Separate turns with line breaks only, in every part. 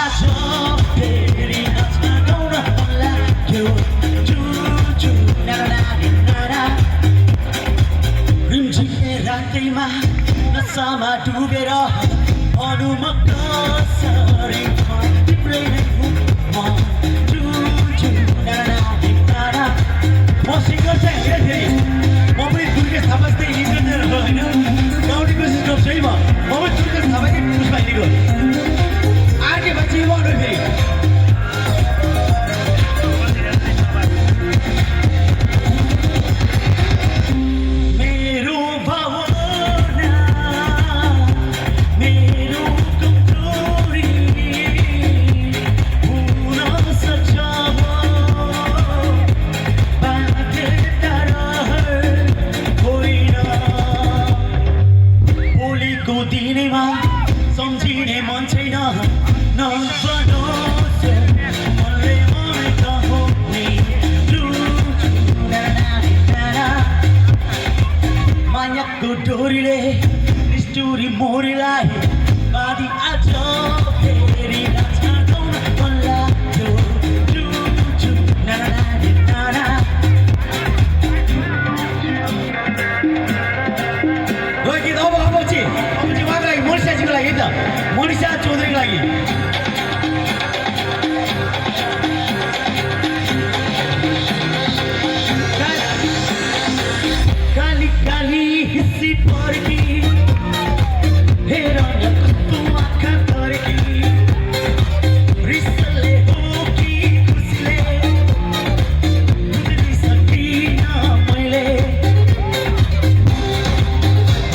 आज फेरि नछाउन मन लाग्यो जुजु नारा रिमझिमे रातैमा नसामा डुबेर अनु म कसरी तिम्रै नै हुँ म जुजु नारा म सिङ्गर चाहिँ हेर फेरि म पनि दुर्गेश थापा जस्तै इन्जिनियर हो होइन गाउँलेको सिस्टम छैन म पनि दुर्गेश थापाकै पुष्पा हिँडेको आर्के मान्छे म फेरि दिनेमा सम्झिने मन छैन नबनोस् मनले मलाई कहोनी मायाको डोरीले स्टोरी मोरीलाई बाँधी आज फेरि नछाडौँ मन लाग्यो मनिषा चौधरीको लागि काली काली हिस्सी पर्की हेर न कस्तो आँखा तर्की रिसले हो कि खुसीले बुझ्नै सकिनँ मैले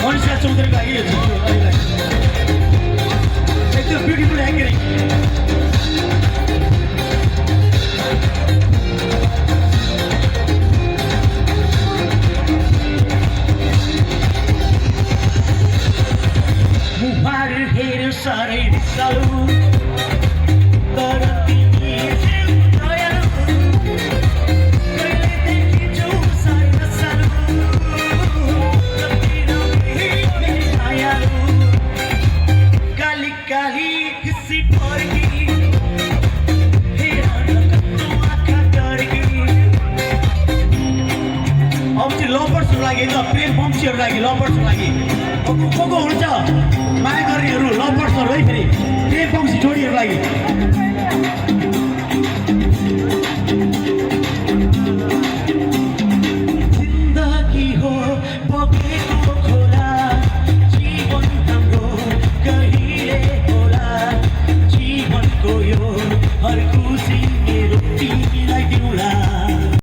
मनिषा चौधरीको लागि यो beautiful angering. Muhar hater sare salu tarati se daya kale dekhi jo sai salu kapina hi aya kali kali हिस्सी पर्की हेर न कस्तो आँखा तर्की अब चाहिँ लभर्सको लागि त प्रेम वंशीहरूको लागि लभर्सको लागि अब को हुन्छ माया गर्नेहरू लभर्सहरू है फेरि प्रेम वंशी जोडीहरूको लागि जिन्दगी हो बगेको खोला जीवन हाम्रो कहिले होला जीवनको यो हर